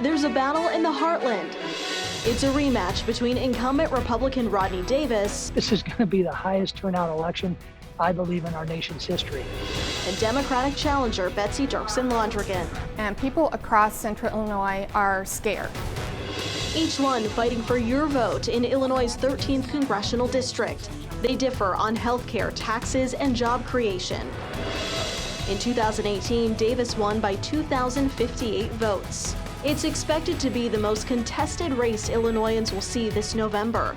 there's a battle in the heartland. It's a rematch between incumbent Republican Rodney Davis. This is going to be the highest turnout election, I believe, in our nation's history. And Democratic challenger Betsy Dirksen-Londrigan. And people across central Illinois are scared. Each one fighting for your vote in Illinois' 13th congressional district. They differ on health care, taxes, and job creation. In 2018, Davis won by 2,058 votes. It's expected to be the most contested race Illinoisans will see this November.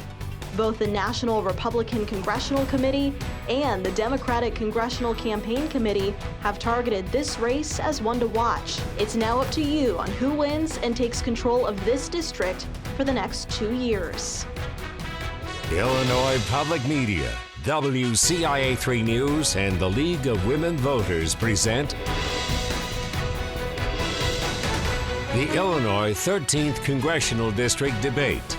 Both the National Republican Congressional Committee and the Democratic Congressional Campaign Committee have targeted this race as one to watch. It's now up to you on who wins and takes control of this district for the next 2 years. Illinois Public Media, WCIA3 News, and the League of Women Voters present the Illinois 13th Congressional District Debate.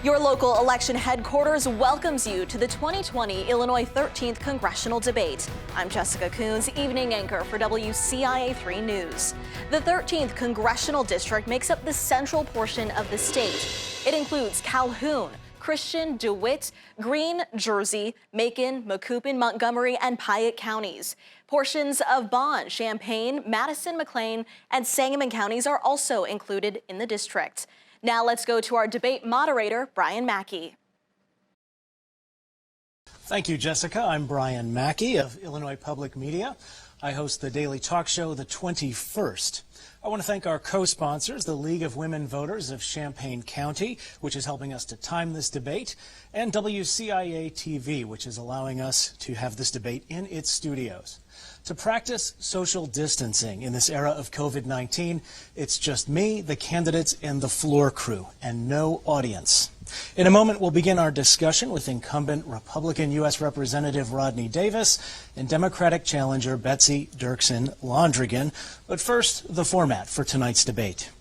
Your local election headquarters welcomes you to the 2020 Illinois 13th Congressional Debate. I'm Jessica Coons, evening anchor for WCIA3 News. The 13th Congressional District makes up the central portion of the state. It includes Calhoun, Christian, DeWitt, Greene, Jersey, Macon, Macoupin, Montgomery, and Piatt counties. Portions of Bond, Champaign, Madison, McLean, and Sangamon counties are also included in the district. Now let's go to our debate moderator, Brian Mackey. Thank you, Jessica. I'm Brian Mackey of Illinois Public Media. I host the daily talk show, The 21st. I want to thank our co-sponsors, the League of Women Voters of Champaign County, which is helping us to time this debate, and WCIA TV, which is allowing us to have this debate in its studios. To practice social distancing in this era of COVID-19, it's just me, the candidates, and the floor crew, and no audience. In a moment, we'll begin our discussion with incumbent Republican U.S. Representative Rodney Davis and Democratic challenger Betsy Dirksen-Londrigan. But first, the format for tonight's debate.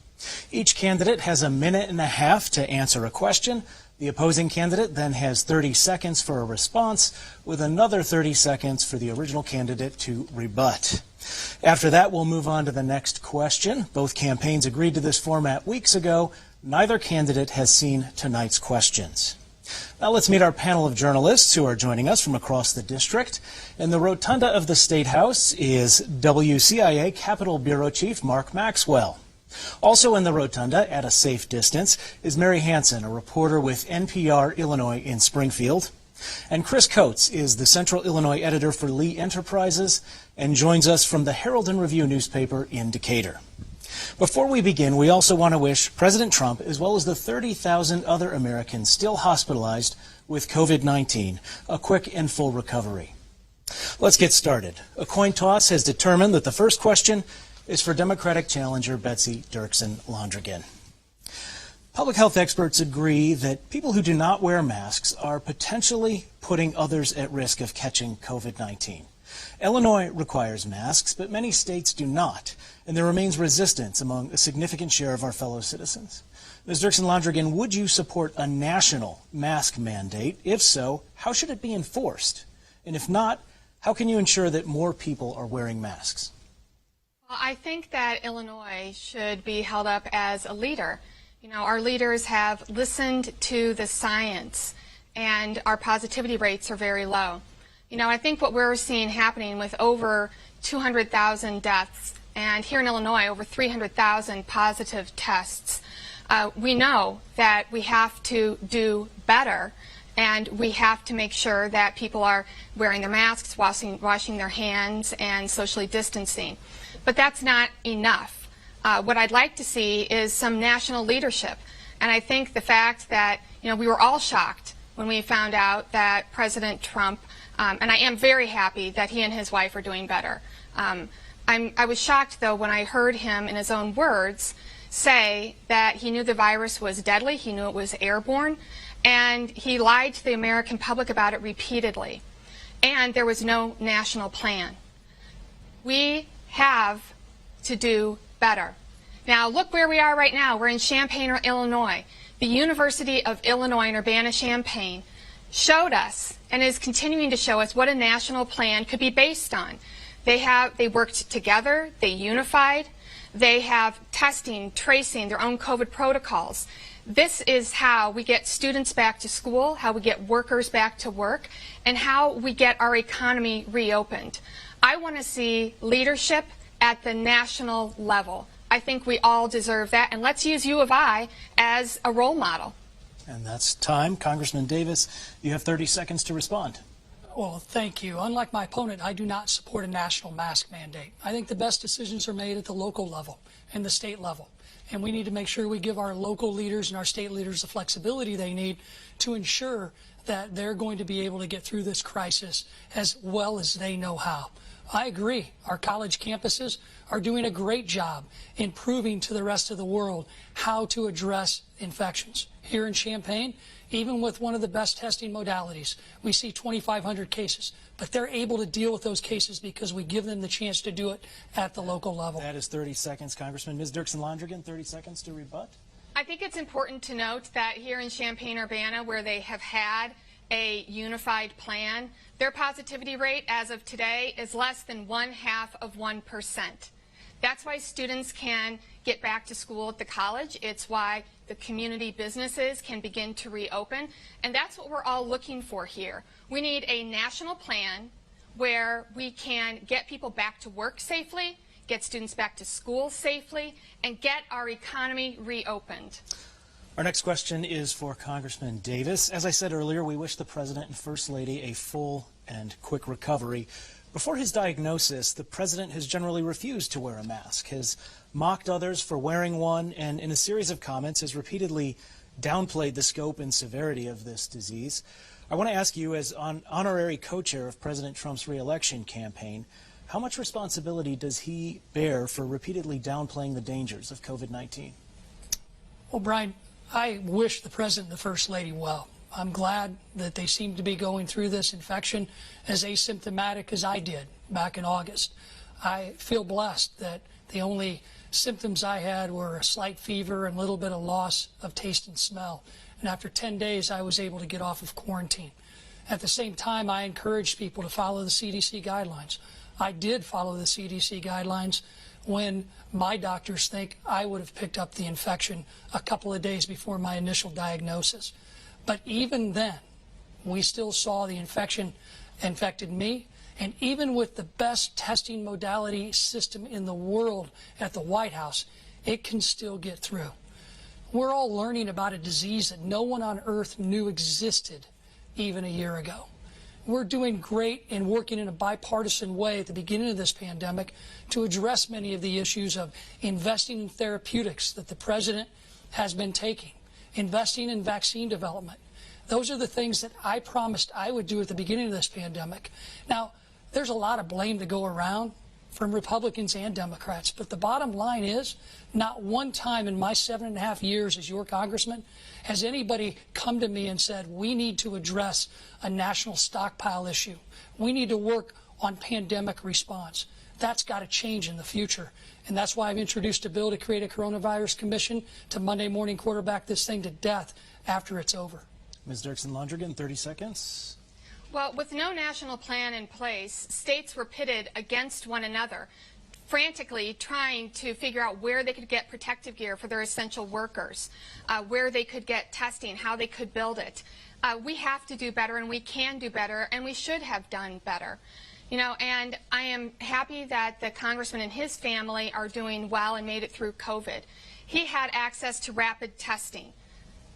Each candidate has a minute and a half to answer a question. The opposing candidate then has 30 seconds for a response, with another 30 seconds for the original candidate to rebut. After that, we'll move on to the next question. Both campaigns agreed to this format weeks ago. Neither candidate has seen tonight's questions. Now let's meet our panel of journalists who are joining us from across the district. In the rotunda of the State House is WCIA Capitol Bureau Chief Mark Maxwell. Also in the rotunda, at a safe distance, is Mary Hansen, a reporter with NPR Illinois in Springfield. And Chris Coates is the Central Illinois editor for Lee Enterprises and joins us from the Herald and Review newspaper in Decatur. Before we begin, we also want to wish President Trump, as well as the 30,000 other Americans still hospitalized with COVID-19, a quick and full recovery. Let's get started. A coin toss has determined that the first question is for Democratic challenger Betsy Dirksen-Londrigan. Public health experts agree that people who do not wear masks are potentially putting others at risk of catching COVID-19. Illinois requires masks, but many states do not, and there remains resistance among a significant share of our fellow citizens. Ms. Dirksen-Londrigan, would you support a national mask mandate? If so, how should it be enforced? And if not, how can you ensure that more people are wearing masks? I think that Illinois should be held up as a leader. You know, our leaders have listened to the science, and our positivity rates are very low. You know, I think what we're seeing happening with over 200,000 deaths, and here in Illinois, over 300,000 positive tests, we know that we have to do better, and we have to make sure that people are wearing their masks, washing their hands, and socially distancing. But that's not enough. What I'd like to see is some national leadership. And I think the fact that, you know, we were all shocked when we found out that President Trump, and I am very happy that he and his wife are doing better. I was shocked, though, when I heard him, in his own words, say that he knew the virus was deadly, he knew it was airborne, and he lied to the American public about it repeatedly. And there was no national plan. We have to do better. Now, look where we are right now. We're in Champaign, Illinois. The University of Illinois in Urbana-Champaign showed us and is continuing to show us what a national plan could be based on. They worked together, they unified, They have testing, tracing, their own COVID protocols. This is how we get students back to school, how we get workers back to work, and how we get our economy reopened. I want to see leadership at the national level. I think we all deserve that, and let's use U of I as a role model. And that's time. Congressman Davis, you have 30 seconds to respond. Well, thank you. Unlike my opponent, I do not support a national mask mandate. I think the best decisions are made at the local level and the state level. And we need to make sure we give our local leaders and our state leaders the flexibility they need to ensure that they're going to be able to get through this crisis as well as they know how. I agree. Our college campuses are doing a great job in proving to the rest of the world how to address infections. Here in Champaign, even with one of the best testing modalities, we see 2,500 cases. But they're able to deal with those cases because we give them the chance to do it at the local level. That is 30 seconds, Congressman. Ms. Dirksen-Londrigan, 30 seconds to rebut. I think it's important to note that here in Champaign-Urbana, where they have had a unified plan, their positivity rate as of today is less than 0.5%. That's why students can get back to school at the college. It's why the community businesses can begin to reopen. And that's what we're all looking for here. We need a national plan where we can get people back to work safely, get students back to school safely, and get our economy reopened. Our next question is for Congressman Davis. As I said earlier, we wish the President and First Lady a full and quick recovery. Before his diagnosis, the President has generally refused to wear a mask, has mocked others for wearing one, and in a series of comments has repeatedly downplayed the scope and severity of this disease. I want to ask you, as honorary co-chair of President Trump's re-election campaign, how much responsibility does he bear for repeatedly downplaying the dangers of COVID-19? Well, Brian, I wish the President and the First Lady well. I'm glad that they seem to be going through this infection as asymptomatic as I did back in August. I feel blessed that the only symptoms I had were a slight fever and a little bit of loss of taste and smell. And after 10 days, I was able to get off of quarantine. At the same time, I encouraged people to follow the CDC guidelines. I did follow the CDC guidelines when my doctors think I would have picked up the infection a couple of days before my initial diagnosis. But even then, we still saw the infection infected me. And even with the best testing modality system in the world at the White House, it can still get through. We're all learning about a disease that no one on earth knew existed even a year ago. We're doing great in working in a bipartisan way at the beginning of this pandemic to address many of the issues of investing in therapeutics that the President has been taking, investing in vaccine development. Those are the things that I promised I would do at the beginning of this pandemic. Now, there's a lot of blame to go around from Republicans and Democrats, but the bottom line is not one time in my 7.5 years as your congressman has anybody come to me and said, we need to address a national stockpile issue. We need to work on pandemic response. That's got to change in the future. And that's why I've introduced a bill to create a coronavirus commission to Monday morning quarterback this thing to death after it's over. Ms. Dirksen-Londrigan, 30 seconds. Well, with no national plan in place, states were pitted against one another, frantically trying to figure out where they could get protective gear for their essential workers, where they could get testing, how they could build it. We have to do better, and we can do better, and we should have done better. You know, and I am happy that the congressman and his family are doing well and made it through COVID. He had access to rapid testing.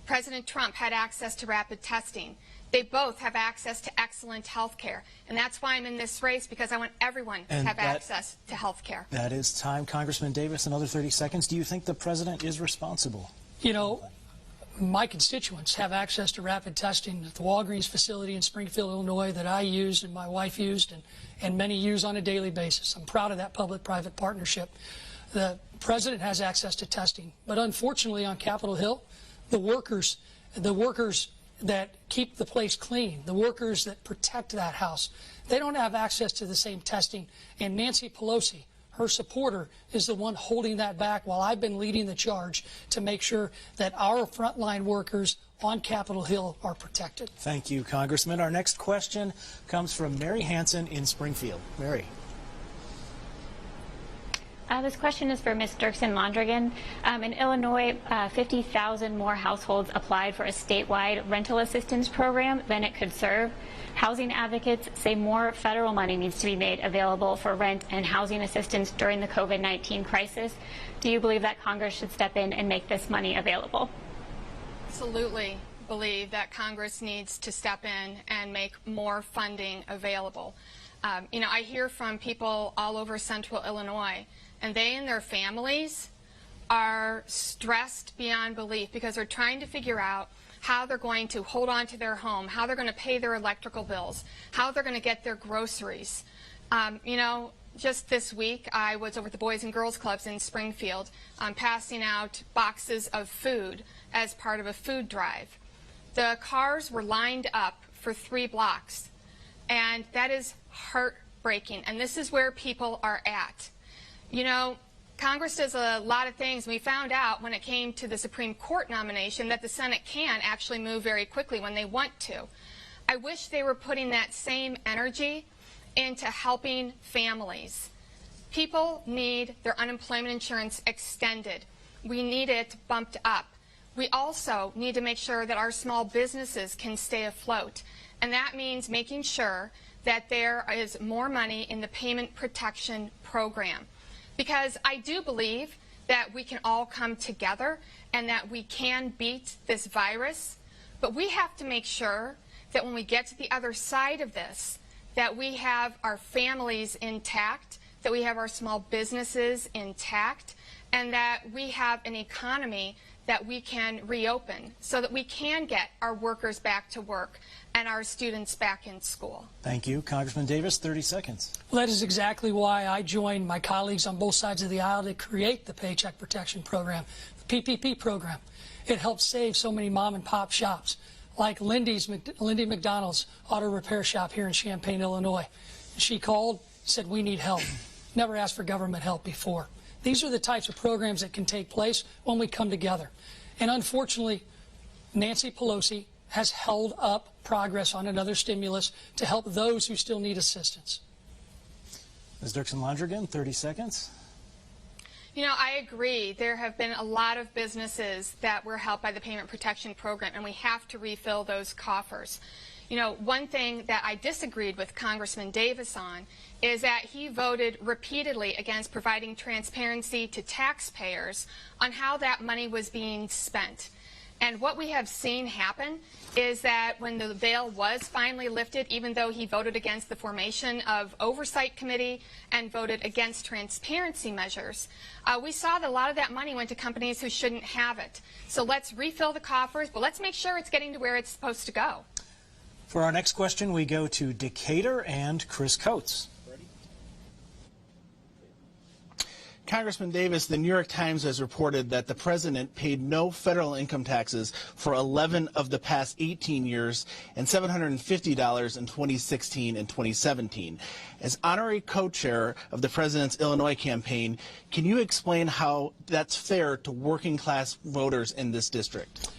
President Trump had access to rapid testing. They both have access to excellent health care. And that's why I'm in this race, because I want everyone to have access to health care. That is time. Congressman Davis, another 30 seconds. Do you think the President is responsible? You know, my constituents have access to rapid testing at the Walgreens facility in Springfield, Illinois that I used and my wife used and many use on a daily basis. I'm proud of that public-private partnership. The President has access to testing. But unfortunately on Capitol Hill, the workers that keep the place clean, the workers that protect that house, they don't have access to the same testing. And Nancy Pelosi, her supporter, is the one holding that back while I've been leading the charge to make sure that our frontline workers on Capitol Hill are protected. Thank you, Congressman. Our next question comes from Mary Hansen in Springfield. Mary. This question is for Ms. Dirksen-Londrigan. In Illinois, 50,000 more households applied for a statewide rental assistance program than it could serve. Housing advocates say more federal money needs to be made available for rent and housing assistance during the COVID-19 crisis. Do you believe that Congress should step in and make this money available? Absolutely believe that Congress needs to step in and make more funding available. I hear from people all over central Illinois, and they and their families are stressed beyond belief because they're trying to figure out how they're going to hold on to their home, how they're going to pay their electrical bills, how they're going to get their groceries. Just this week, I was over at the Boys and Girls Clubs in Springfield passing out boxes of food as part of a food drive. The cars were lined up for 3 blocks, and that is heartbreaking, and this is where people are at. Congress does a lot of things. We found out when it came to the Supreme Court nomination that the Senate can actually move very quickly when they want to. I wish they were putting that same energy into helping families. People need their unemployment insurance extended. We need it bumped up. We also need to make sure that our small businesses can stay afloat. And that means making sure that there is more money in the payment protection program. Because I do believe that we can all come together and that we can beat this virus. But we have to make sure that when we get to the other side of this, that we have our families intact, that we have our small businesses intact, and that we have an economy that we can reopen so that we can get our workers back to work and our students back in school. Thank you. Congressman Davis, 30 seconds. Well, that is exactly why I joined my colleagues on both sides of the aisle to create the Paycheck Protection Program, the PPP program. It helped save so many mom and pop shops, like Lindy McDonald's auto repair shop here in Champaign, Illinois. She called, said, we need help. Never asked for government help before. These are the types of programs that can take place when we come together. And unfortunately, Nancy Pelosi has held up progress on another stimulus to help those who still need assistance. Ms. Dirksen-Londrigan, 30 seconds. I agree. There have been a lot of businesses that were helped by the Payment Protection Program, and we have to refill those coffers. One thing that I disagreed with Congressman Davis on is that he voted repeatedly against providing transparency to taxpayers on how that money was being spent. And what we have seen happen is that when the veil was finally lifted, even though he voted against the formation of oversight committee and voted against transparency measures, we saw that a lot of that money went to companies who shouldn't have it. So let's refill the coffers, but let's make sure it's getting to where it's supposed to go. For our next question, we go to Decatur and Chris Coates. Congressman Davis, the New York Times has reported that the president paid no federal income taxes for 11 of the past 18 years and $750 in 2016 and 2017. As honorary co-chair of the president's Illinois campaign, can you explain how that's fair to working class voters in this district?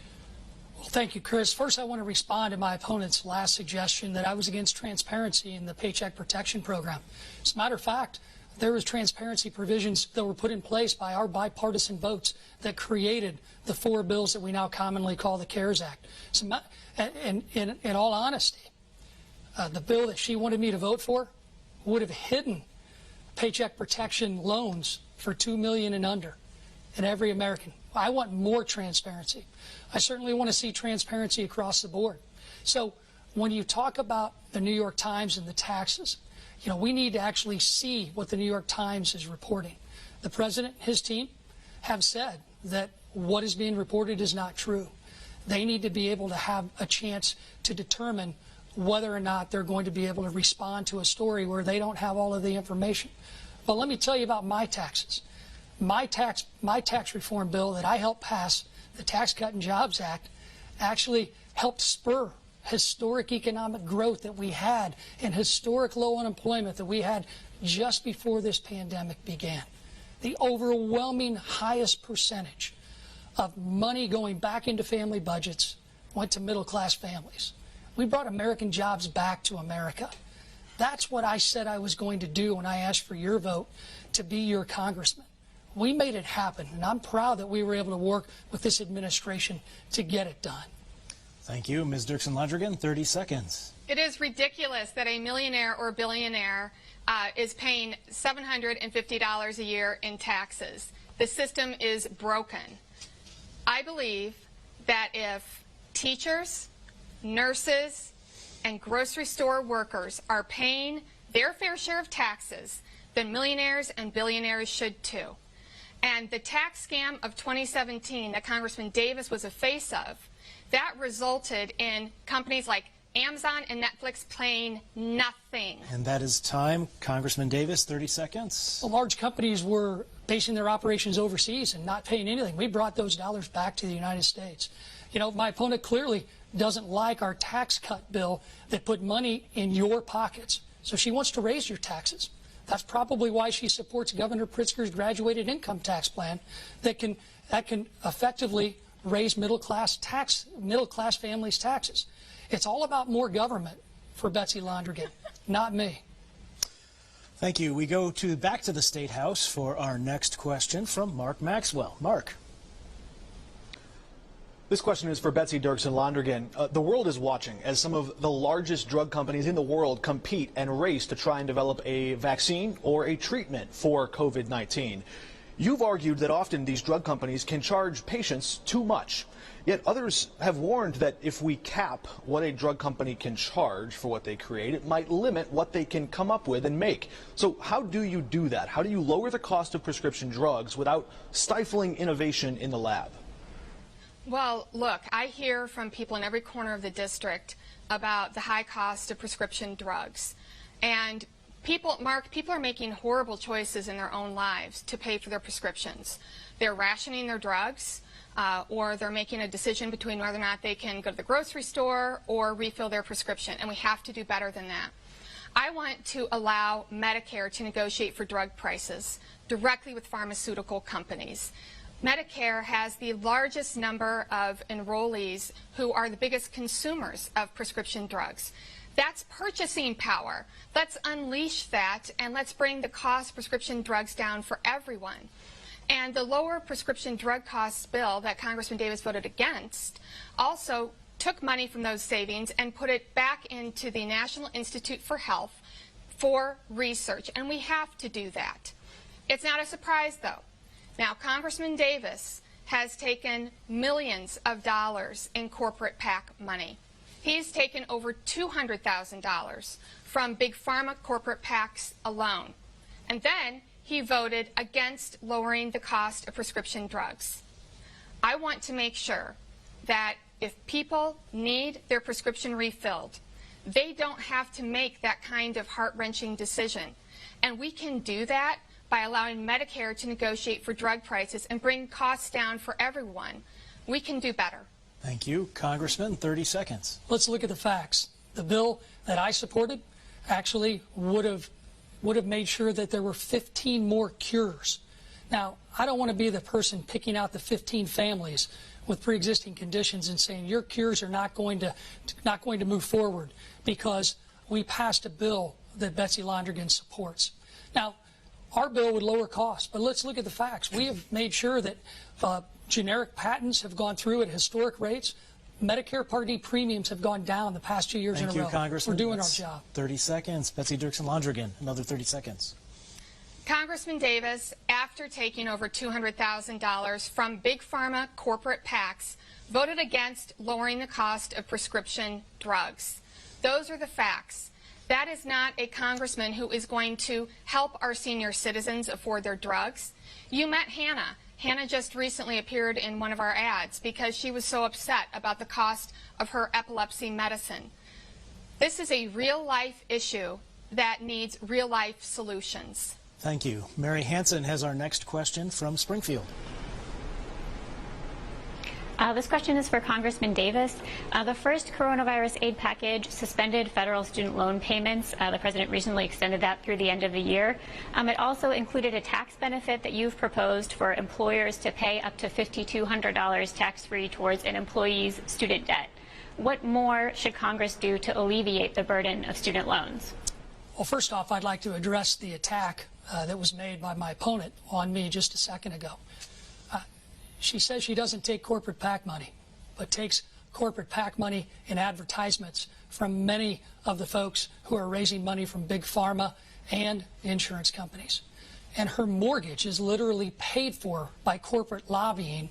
Well, thank you, Chris. First, I want to respond to my opponent's last suggestion that I was against transparency in the Paycheck Protection Program. As a matter of fact, there was transparency provisions that were put in place by our bipartisan votes that created the 4 bills that we now commonly call the CARES Act. So, in all honesty, the bill that she wanted me to vote for would have hidden paycheck protection loans for $2 million and under in every American. I want more transparency. I certainly want to see transparency across the board. So when you talk about the New York Times and the taxes, we need to actually see what the New York Times is reporting. The president, his team, have said that what is being reported is not true. They need to be able to have a chance to determine whether or not they're going to be able to respond to a story where they don't have all of the information. But let me tell you about my taxes. My tax reform bill that I helped pass, the Tax Cut and Jobs Act, actually helped spur historic economic growth that we had and historic low unemployment that we had just before this pandemic began. The overwhelming highest percentage of money going back into family budgets went to middle-class families. We brought American jobs back to America. That's what I said I was going to do when I asked for your vote to be your congressman. We made it happen, and I'm proud that we were able to work with this administration to get it done. Thank you. Ms. Dirksen-Londrigan, 30 seconds. It is ridiculous that a millionaire or billionaire is paying $750 a year in taxes. The system is broken. I believe that if teachers, nurses, and grocery store workers are paying their fair share of taxes, then millionaires and billionaires should too. And the tax scam of 2017 that Congressman Davis was a face of, that resulted in companies like Amazon and Netflix paying nothing. And that is time. Congressman Davis, 30 seconds. Well, large companies were basing their operations overseas and not paying anything. We brought those dollars back to the United States. You know, my opponent clearly doesn't like our tax cut bill that put money in your pockets. So she wants to raise your taxes. That's probably why she supports Governor Pritzker's graduated income tax plan that can effectively raise middle class families' taxes. It's all about more government for Betsy Londrigan, not me. Thank you. We go back to the State House for our next question from Mark Maxwell. Mark. This question is for Betsy Dirksen-Londrigan. The world is watching as some of the largest drug companies in the world compete and race to try and develop a vaccine or a treatment for COVID-19. You've argued that often these drug companies can charge patients too much. Yet others have warned that if we cap what a drug company can charge for what they create, it might limit what they can come up with and make. So how do you do that? How do you lower the cost of prescription drugs without stifling innovation in the lab? Well, look, I hear from people in every corner of the district about the high cost of prescription drugs. And Mark, people are making horrible choices in their own lives to pay for their prescriptions. They're rationing their drugs, or they're making a decision between whether or not they can go to the grocery store or refill their prescription, and we have to do better than that. I want to allow Medicare to negotiate for drug prices directly with pharmaceutical companies. Medicare has the largest number of enrollees who are the biggest consumers of prescription drugs. That's purchasing power. Let's unleash that, and let's bring the cost of prescription drugs down for everyone. And the lower prescription drug costs bill that Congressman Davis voted against also took money from those savings and put it back into the National Institute for Health for research, and we have to do that. It's not a surprise, though. Now, Congressman Davis has taken millions of dollars in corporate PAC money. He's taken over $200,000 from big pharma corporate PACs alone. And then he voted against lowering the cost of prescription drugs. I want to make sure that if people need their prescription refilled, they don't have to make that kind of heart-wrenching decision. And we can do that by allowing Medicare to negotiate for drug prices and bring costs down for everyone. We can do better. Thank you. Congressman, 30 seconds. Let's look at the facts. The bill that I supported actually would have made sure that there were 15 more cures. Now, I don't want to be the person picking out the 15 families with pre-existing conditions and saying your cures are not going to move forward because we passed a bill that Betsy Londrigan supports. Now, our bill would lower costs, but let's look at the facts. We have made sure that generic patents have gone through at historic rates. Medicare Part D premiums have gone down the past 2 years in a row. Thank you, Congressman. We're doing our job. 30 seconds. Betsy Dirksen-Londrigan, another 30 seconds. Congressman Davis, after taking over $200,000 from big pharma corporate PACs, voted against lowering the cost of prescription drugs. Those are the facts. That is not a congressman who is going to help our senior citizens afford their drugs. You met Hannah. Hannah just recently appeared in one of our ads because she was so upset about the cost of her epilepsy medicine. This is a real-life issue that needs real-life solutions. Thank you. Mary Hansen has our next question from Springfield. This question is for Congressman Davis. The first coronavirus aid package suspended federal student loan payments. The president recently extended that through the end of the year. It also included a tax benefit that you've proposed for employers to pay up to $5,200 tax-free towards an employee's student debt. What more should Congress do to alleviate the burden of student loans? Well, first off, I'd like to address the attack that was made by my opponent on me just a second ago. She says she doesn't take corporate PAC money, but takes corporate PAC money in advertisements from many of the folks who are raising money from big pharma and insurance companies. And her mortgage is literally paid for by corporate lobbying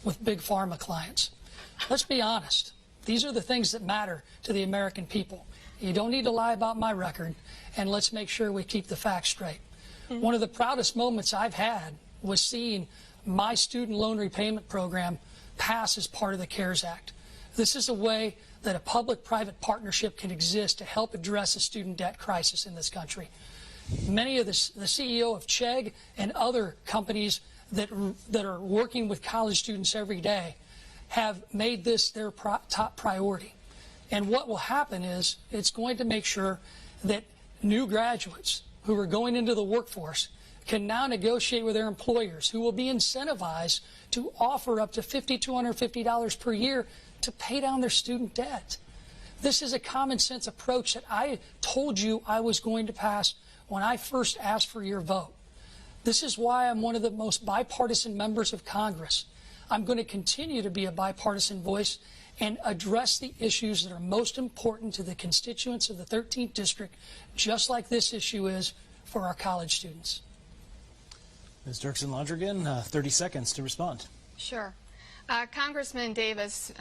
with big pharma clients. Let's be honest. These are the things that matter to the American people. You don't need to lie about my record, and let's make sure we keep the facts straight. One of the proudest moments I've had was seeing my student loan repayment program pass as part of the CARES Act. This is a way that a public-private partnership can exist to help address a student debt crisis in this country. Many of the CEO of Chegg and other companies that are working with college students every day have made this their top priority. And what will happen is it's going to make sure that new graduates who are going into the workforce can now negotiate with their employers, who will be incentivized to offer up to $5,250 per year to pay down their student debt. This is a common sense approach that I told you I was going to pass when I first asked for your vote. This is why I'm one of the most bipartisan members of Congress. I'm going to continue to be a bipartisan voice and address the issues that are most important to the constituents of the 13th District, just like this issue is for our college students. Ms. Dirksen-Londrigan, 30 seconds to respond. Sure. Congressman Davis,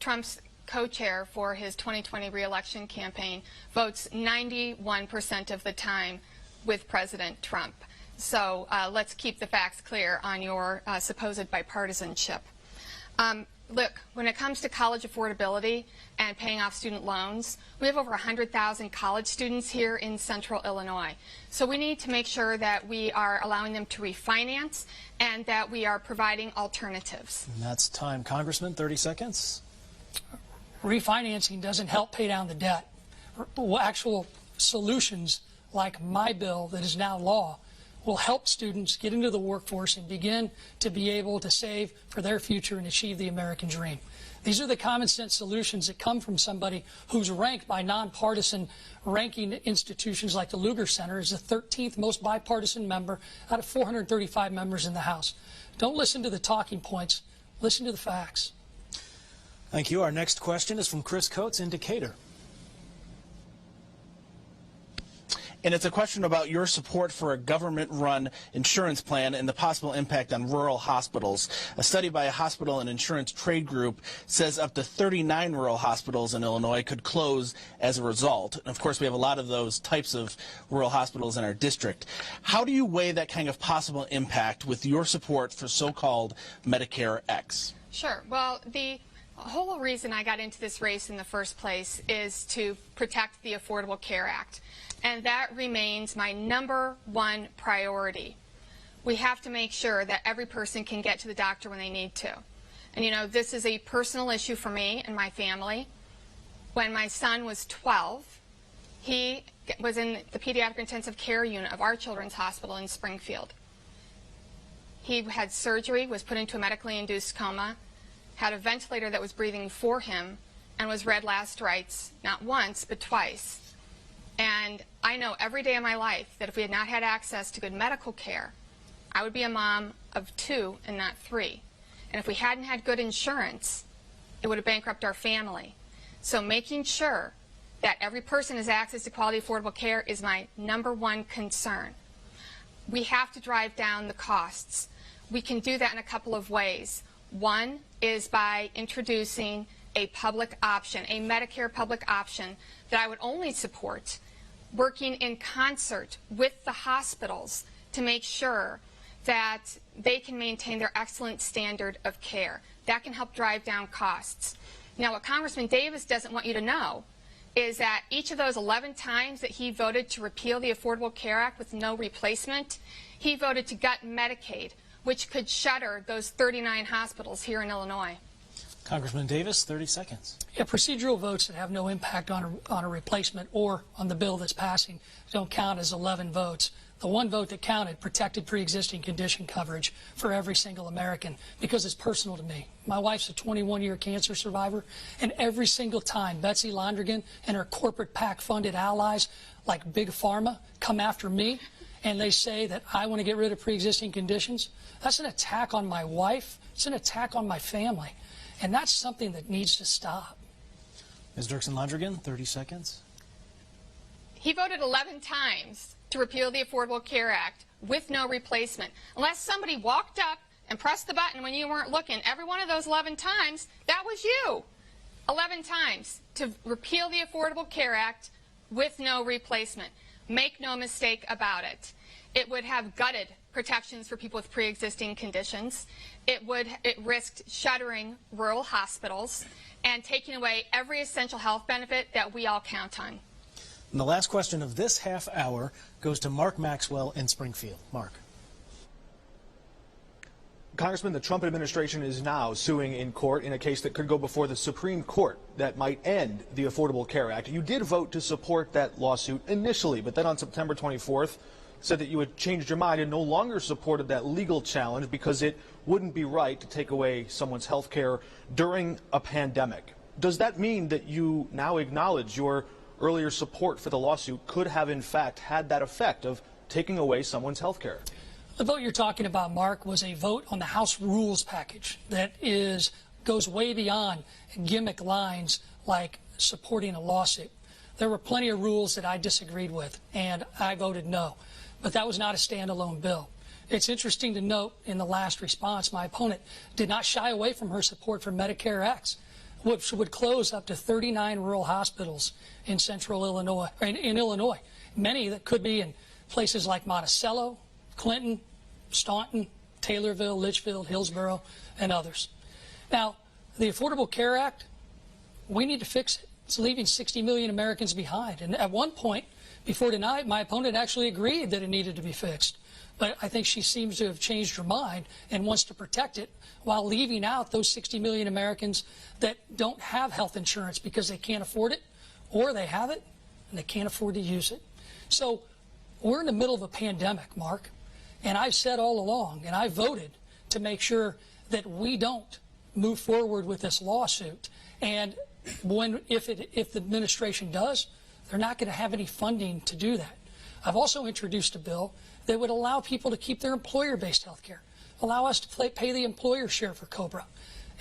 Trump's co-chair for his 2020 re-election campaign, votes 91% of the time with President Trump. So let's keep the facts clear on your supposed bipartisanship. Look, when it comes to college affordability and paying off student loans, we have over 100,000 college students here in central Illinois. So we need to make sure that we are allowing them to refinance and that we are providing alternatives. And that's time. Congressman, 30 seconds. Refinancing doesn't help pay down the debt. Actual solutions like my bill that is now law will help students get into the workforce and begin to be able to save for their future and achieve the American dream. These are the common sense solutions that come from somebody who's ranked by nonpartisan ranking institutions like the Lugar Center as the 13th most bipartisan member out of 435 members in the House. Don't listen to the talking points. Listen to the facts. Thank you. Our next question is from Chris Coates in Decatur. And it's a question about your support for a government-run insurance plan and the possible impact on rural hospitals. A study by a hospital and insurance trade group says up to 39 rural hospitals in Illinois could close as a result. And of course, we have a lot of those types of rural hospitals in our district. How do you weigh that kind of possible impact with your support for so-called Medicare X? Sure. Well, the whole reason I got into this race in the first place is to protect the Affordable Care Act. And that remains my #1 priority. We have to make sure that every person can get to the doctor when they need to. And you know, this is a personal issue for me and my family. When my son was 12, he was in the pediatric intensive care unit of our children's hospital in Springfield. He had surgery, was put into a medically induced coma, had a ventilator that was breathing for him, and was read last rites not once but twice. And I know every day of my life that if we had not had access to good medical care, I would be a mom of 2 and not 3. And if we hadn't had good insurance, it would have bankrupted our family. So making sure that every person has access to quality, affordable care is my #1 concern. We have to drive down the costs. We can do that in a couple of ways. One is by introducing a public option, a Medicare public option that I would only support, working in concert with the hospitals to make sure that they can maintain their excellent standard of care. That can help drive down costs. Now, what Congressman Davis doesn't want you to know is that each of those 11 times that he voted to repeal the Affordable Care Act with no replacement, he voted to gut Medicaid, which could shutter those 39 hospitals here in Illinois. Congressman Davis, 30 seconds. Yeah, procedural votes that have no impact on a replacement or on the bill that's passing don't count as 11 votes. The one vote that counted protected pre-existing condition coverage for every single American because it's personal to me. My wife's a 21-year cancer survivor, and every single time Betsy Londrigan and her corporate PAC-funded allies like Big Pharma come after me and they say that I want to get rid of pre-existing conditions, that's an attack on my wife. It's an attack on my family. And that's something that needs to stop. Ms. Dirksen-Londrigan, 30 seconds. He voted 11 times to repeal the Affordable Care Act with no replacement. Unless somebody walked up and pressed the button when you weren't looking, every one of those 11 times, that was you. 11 times to repeal the Affordable Care Act with no replacement. Make no mistake about it. It would have gutted protections for people with pre-existing conditions. It risked shuttering rural hospitals and taking away every essential health benefit that we all count on. And the last question of this half hour goes to Mark Maxwell in Springfield. Mark. Congressman, the Trump administration is now suing in court in a case that could go before the Supreme Court that might end the Affordable Care Act. You did vote to support that lawsuit initially, but then on September 24th said that you had changed your mind and no longer supported that legal challenge because it wouldn't be right to take away someone's health care during a pandemic. Does that mean that you now acknowledge your earlier support for the lawsuit could have in fact had that effect of taking away someone's health care? The vote you're talking about, Mark, was a vote on the House rules package that goes way beyond gimmick lines like supporting a lawsuit. There were plenty of rules that I disagreed with, and I voted no. But that was not a standalone bill. It's interesting to note in the last response, my opponent did not shy away from her support for Medicare X, which would close up to 39 rural hospitals in central Illinois, in Illinois. Many that could be in places like Monticello, Clinton, Staunton, Taylorville, Litchfield, Hillsborough, and others. Now, the Affordable Care Act, we need to fix it. It's leaving 60 million Americans behind. And at one point, before tonight, my opponent actually agreed that it needed to be fixed. But I think she seems to have changed her mind and wants to protect it while leaving out those 60 million Americans that don't have health insurance because they can't afford it, or they have it and they can't afford to use it. So we're in the middle of a pandemic, Mark. And I've said all along, and I voted to make sure that we don't move forward with this lawsuit. And if the administration does, they're not going to have any funding to do that. I've also introduced a bill that would allow people to keep their employer-based health care, allow us to pay the employer share for COBRA,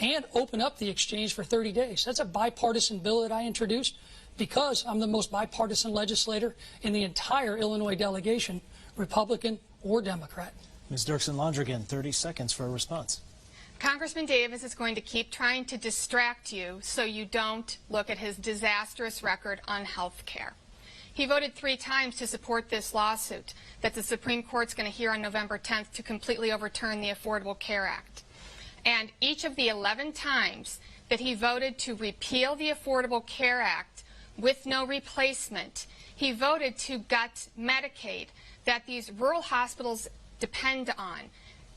and open up the exchange for 30 days. That's a bipartisan bill that I introduced because I'm the most bipartisan legislator in the entire Illinois delegation, Republican or Democrat. Ms. Dirksen-Londrigan, 30 seconds for a response. Congressman Davis is going to keep trying to distract you so you don't look at his disastrous record on health care. He voted 3 times to support this lawsuit that the Supreme Court's going to hear on November 10th to completely overturn the Affordable Care Act. And each of the 11 times that he voted to repeal the Affordable Care Act with no replacement, he voted to gut Medicaid that these rural hospitals depend on.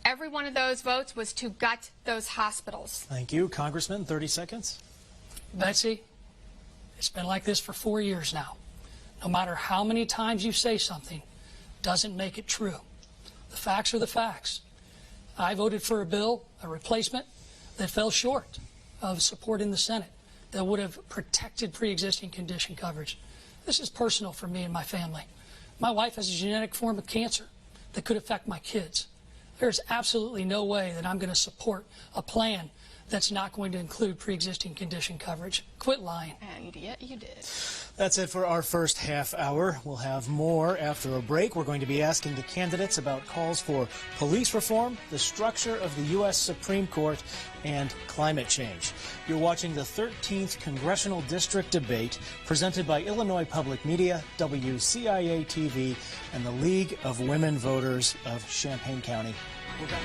Every one of those votes was to gut those hospitals. Thank you. Congressman, 30 seconds. Betsy, it's been like this for 4 years now. No matter how many times you say something, doesn't make it true. The facts are the facts. I voted for a bill, a replacement, that fell short of support in the Senate that would have protected pre-existing condition coverage. This is personal for me and my family. My wife has a genetic form of cancer that could affect my kids. There's absolutely no way that I'm going to support a plan that's not going to include pre-existing condition coverage. Quit lying. And yet you did. That's it for our first half hour. We'll have more after a break. We're going to be asking the candidates about calls for police reform, the structure of the U.S. Supreme Court, and climate change. You're watching the 13th Congressional District Debate presented by Illinois Public Media, WCIA-TV, and the League of Women Voters of Champaign County. We're back.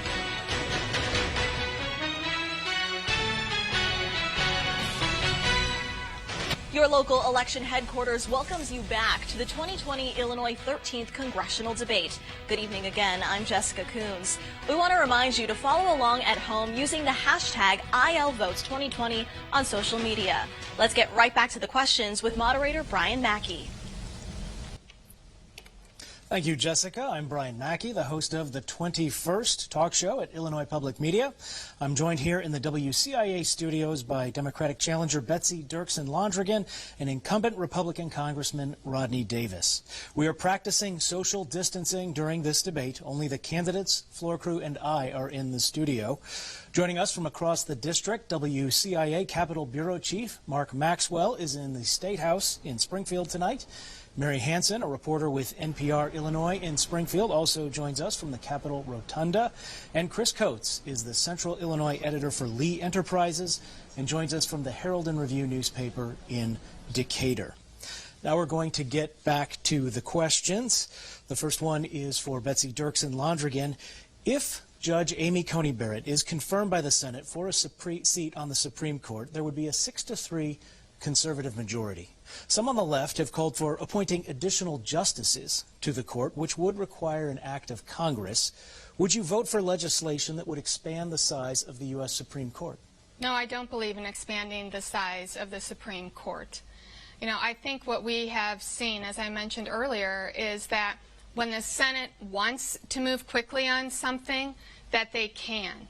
Your local election headquarters welcomes you back to the 2020 Illinois 13th Congressional Debate. Good evening again. I'm Jessica Coons. We want to remind you to follow along at home using the hashtag ILVotes2020 on social media. Let's get right back to the questions with moderator Brian Mackey. Thank you, Jessica. I'm Brian Mackey, the host of the 21st talk show at Illinois Public Media. I'm joined here in the WCIA studios by Democratic challenger Betsy Dirksen-Londrigan and incumbent Republican Congressman Rodney Davis. We are practicing social distancing during this debate. Only the candidates, floor crew, and I are in the studio. Joining us from across the district, WCIA Capitol Bureau Chief Mark Maxwell is in the State House in Springfield tonight. Mary Hansen, a reporter with NPR Illinois in Springfield, also joins us from the Capitol Rotunda. And Chris Coates is the Central Illinois editor for Lee Enterprises and joins us from the Herald and Review newspaper in Decatur. Now we're going to get back to the questions. The first one is for Betsy Dirksen-Londrigan. If Judge Amy Coney Barrett is confirmed by the Senate for a seat on the Supreme Court, there would be a 6-3 conservative majority. Some on the left have called for appointing additional justices to the court, which would require an act of Congress. Would you vote for legislation that would expand the size of the U.S. Supreme Court? No, I don't believe in expanding the size of the Supreme Court. You know, I think what we have seen, as I mentioned earlier, is that when the Senate wants to move quickly on something, that they can.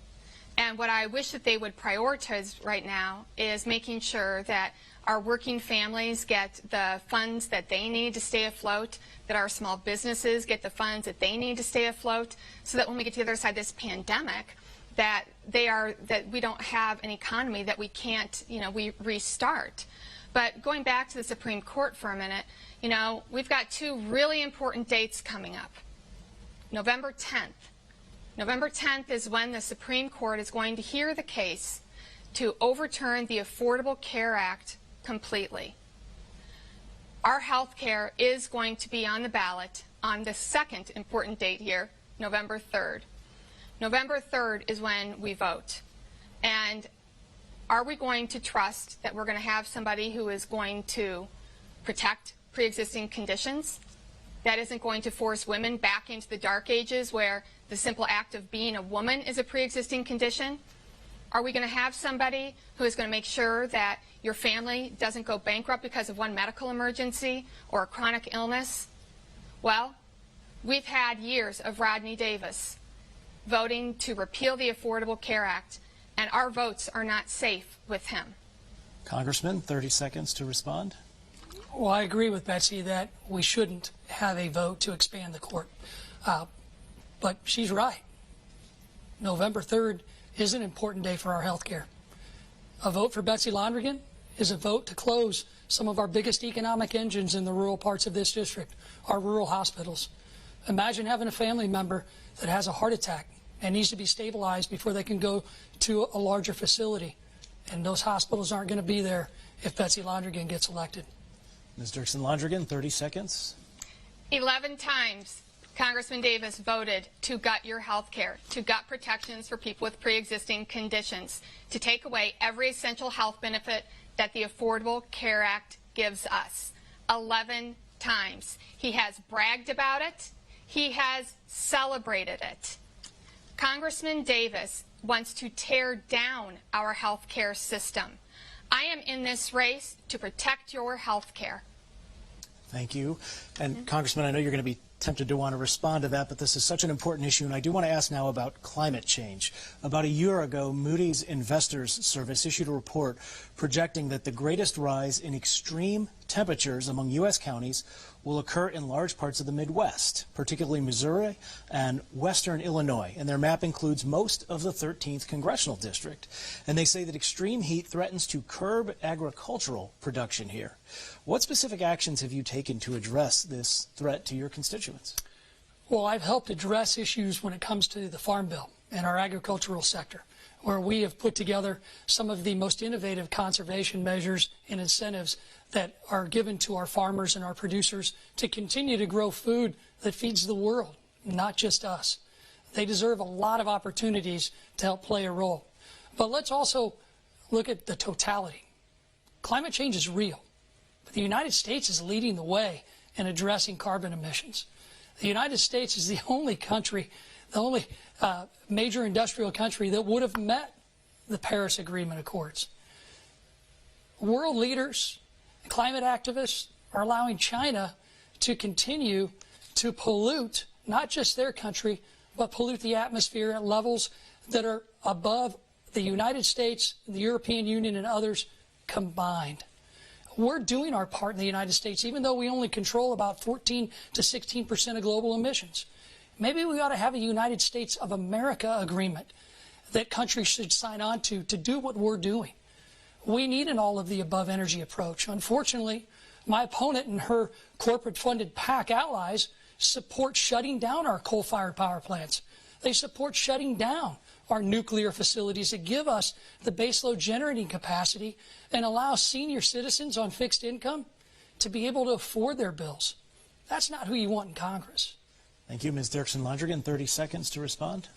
And what I wish that they would prioritize right now is making sure that our working families get the funds that they need to stay afloat, that our small businesses get the funds that they need to stay afloat, so that when we get to the other side of this pandemic, that we don't have an economy that we can't, we restart. But going back to the Supreme Court for a minute, we've got two really important dates coming up. November 10th. November 10th is when the Supreme Court is going to hear the case to overturn the Affordable Care Act completely. Our health care is going to be on the ballot on the second important date here, November 3rd. November 3rd is when we vote. And are we going to trust that we're going to have somebody who is going to protect pre-existing conditions? That isn't going to force women back into the dark ages where the simple act of being a woman is a pre-existing condition? Are we going to have somebody who is going to make sure that your family doesn't go bankrupt because of one medical emergency or a chronic illness? Well, we've had years of Rodney Davis voting to repeal the Affordable Care Act, and our votes are not safe with him. Congressman, 30 seconds to respond. Well, I agree with Betsy that we shouldn't have a vote to expand the court. But she's right. November 3rd is an important day for our health care. A vote for Betsy Londrigan is a vote to close some of our biggest economic engines in the rural parts of this district, our rural hospitals. Imagine having a family member that has a heart attack and needs to be stabilized before they can go to a larger facility. And those hospitals aren't going to be there if Betsy Londrigan gets elected. Ms. Dirksen-Londrigan, 30 seconds. 11 times Congressman Davis voted to gut your health care, to gut protections for people with pre-existing conditions, to take away every essential health benefit that the Affordable Care Act gives us. 11 times. He has bragged about it. He has celebrated it. Congressman Davis wants to tear down our health care system. I am in this race to protect your health care. Thank you. And Congressman, I know you're going to be tempted to want to respond to that, but this is such an important issue, and I do want to ask now about climate change. About a year ago, Moody's Investors Service issued a report projecting that the greatest rise in extreme temperatures among U.S. counties will occur in large parts of the Midwest, particularly Missouri and western Illinois. And their map includes most of the 13th Congressional District. And they say that extreme heat threatens to curb agricultural production here. What specific actions have you taken to address this threat to your constituents? Well, I've helped address issues when it comes to the Farm Bill and our agricultural sector, where we have put together some of the most innovative conservation measures and incentives that are given to our farmers and our producers to continue to grow food that feeds the world, not just us. They deserve a lot of opportunities to help play a role. But let's also look at the totality. Climate change is real, but the United States is leading the way in addressing carbon emissions. The United States is the only country, the only major industrial country that would have met the Paris Agreement Accords. World leaders, climate activists are allowing China to continue to pollute not just their country, but pollute the atmosphere at levels that are above the United States, the European Union, and others combined. We're doing our part in the United States, even though we only control about 14 to 16% of global emissions. Maybe we ought to have a United States of America agreement that countries should sign on to do what we're doing. We need an all-of-the-above energy approach. Unfortunately, my opponent and her corporate-funded PAC allies support shutting down our coal-fired power plants. They support shutting down our nuclear facilities that give us the baseload generating capacity and allow senior citizens on fixed income to be able to afford their bills. That's not who you want in Congress. Thank you, Ms. Dirksen-Londrigan. 30 seconds to respond.